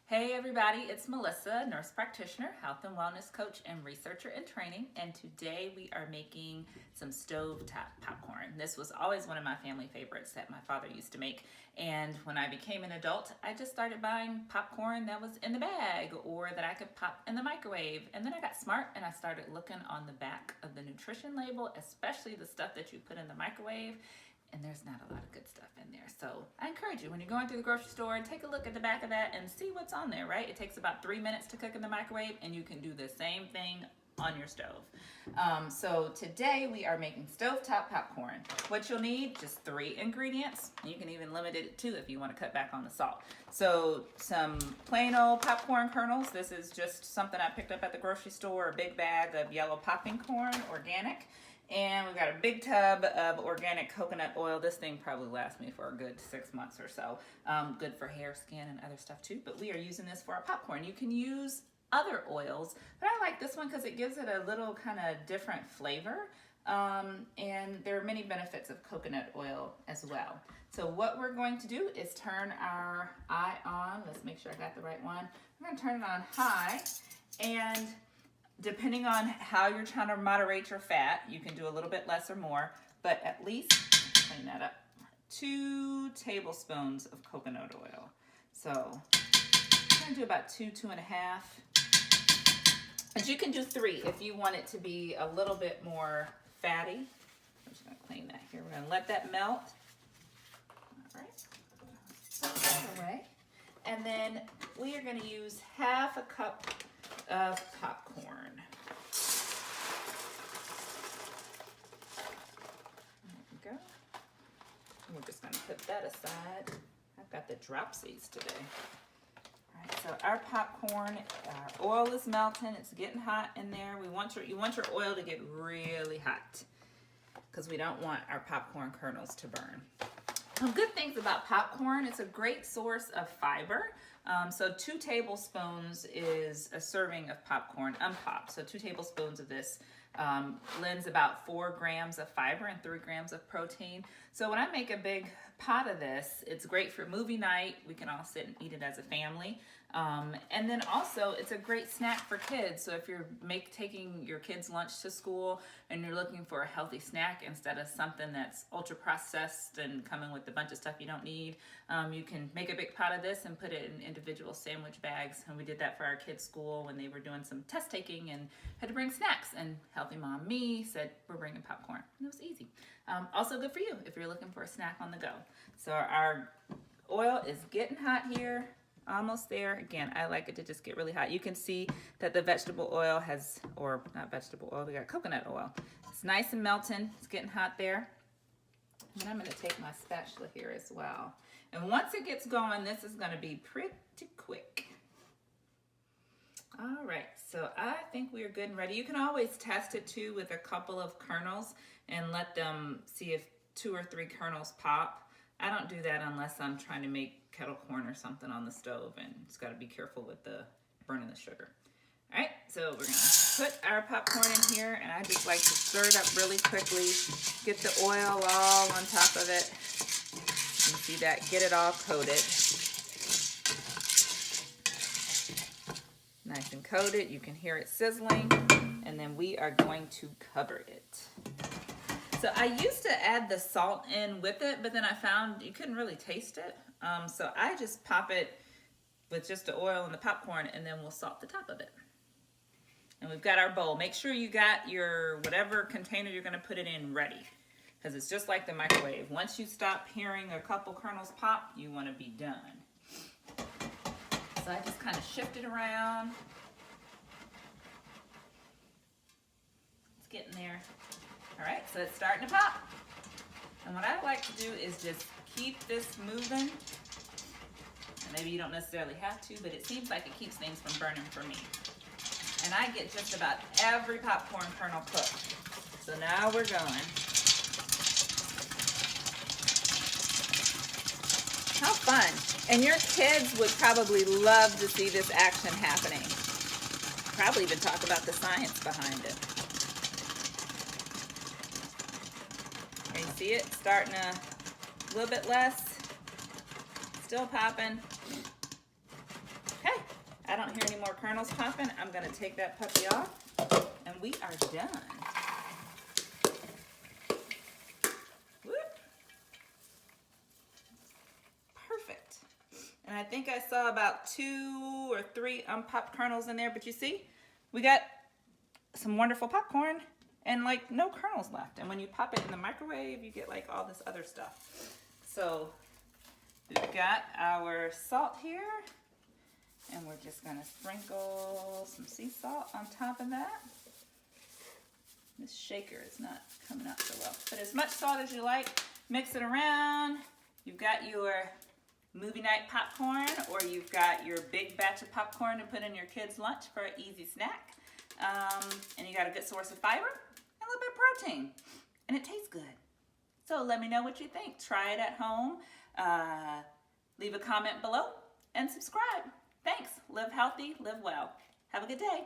Hey everybody, it's Melissa, nurse practitioner, health and wellness coach, and researcher in training. And today we are making some stovetop popcorn. This was always one of my family favorites that my father used to make. And when I became an adult, I just started buying popcorn that was in the bag or that I could pop in the microwave. And then I got smart and I started looking on the back of the nutrition label, especially the stuff that you put in the microwave. And there's not a lot of good stuff in there. So I encourage you, when you're going through the grocery store, take a look at the back of that and see what's on there, right? It takes about 3 minutes to cook in the microwave, and you can do the same thing on your stove. So today we are making stovetop popcorn. What you'll need, just 3 ingredients. You can even limit it to 2 if you want to cut back on the salt. So some plain old popcorn kernels. This is just something I picked up at the grocery store, a big bag of yellow popping corn, organic. And we've got a big tub of organic coconut oil. This thing probably lasts me for a good 6 months or so. Good for hair, skin, and other stuff too. But we are using this for our popcorn. You can use other oils, but I like this one because it gives it a little kind of different flavor. And there are many benefits of coconut oil as well. So what we're going to do is turn our eye on. Let's make sure I got the right one. I'm going to turn it on high, and depending on how you're trying to moderate your fat, you can do a little bit less or more, but at least, clean that up, 2 tablespoons of coconut oil. So I'm gonna do about 2.5. But you can do 3 if you want it to be a little bit more fatty. I'm just gonna clean that here. We're gonna let that melt. All right, put that away. And then we are gonna use 1/2 cup of popcorn. There we go. We're just going to put that aside. I've got the dropsies today. All right, so our popcorn, our oil is melting. It's getting hot in there. You want your oil to get really hot because we don't want our popcorn kernels to burn. Some good things about popcorn, it's a great source of fiber. So 2 tablespoons is a serving of popcorn unpopped. So 2 tablespoons of this lends about 4 grams of fiber and 3 grams of protein. So when I make a big pot of this, it's great for movie night. We can all sit and eat it as a family. And then also it's a great snack for kids. So if you're taking your kids' lunch to school and you're looking for a healthy snack instead of something that's ultra processed and coming with a bunch of stuff you don't need, you can make a big pot of this and put it in individual sandwich bags. And we did that for our kids' school when they were doing some test taking and had to bring snacks. And Healthy Mom Me said, we're bringing popcorn. And it was easy. Also good for you if you're looking for a snack on the go. So our oil is getting hot here. Almost there. Again, I like it to just get really hot. You can see that the vegetable oil has, or not vegetable oil, we got coconut oil. It's nice and melting. It's getting hot there. And I'm going to take my spatula here as well. And once it gets going, this is going to be pretty quick. All right, so I think we are good and ready. You can always test it too with a couple of kernels and let them see if 2 or 3 kernels pop. I don't do that unless I'm trying to make kettle corn or something on the stove, and just got to be careful with the burning the sugar. All right, so we're gonna put our popcorn in here, and I just like to stir it up really quickly, get the oil all on top of it. You can see that, get it all coated. Nice and coated, you can hear it sizzling, and then we are going to cover it. So I used to add the salt in with it, but then I found you couldn't really taste it. So I just pop it with just the oil and the popcorn, and then we'll salt the top of it. And we've got our bowl. Make sure you got your whatever container you're gonna put it in ready, because it's just like the microwave. Once you stop hearing a couple kernels pop, you wanna be done. So I just kind of shift it around. It's getting there. All right, so it's starting to pop. And what I like to do is just keep this moving. And maybe you don't necessarily have to, but it seems like it keeps things from burning for me. And I get just about every popcorn kernel cooked. So now we're going. How fun. And your kids would probably love to see this action happening. Probably even talk about the science behind it. You see it starting a little bit less, still popping. Okay, kernels popping, I'm gonna take that puppy off and we are done. Whoop. Perfect. And I think I saw about 2 or 3 unpopped kernels in there, but you see, we got some wonderful popcorn and like no kernels left. And when you pop it in the microwave, you get like all this other stuff. So we've got our salt here, and we're just gonna sprinkle some sea salt on top of that. This shaker is not coming out so well. Put as much salt as you like, mix it around. You've got your movie night popcorn, or you've got your big batch of popcorn to put in your kids' lunch for an easy snack. And you got a good source of fiber and a little bit of protein, and it tastes good. So let me know what you think. Try it at home. Leave a comment below and subscribe. Thanks. Live healthy, live well. Have a good day.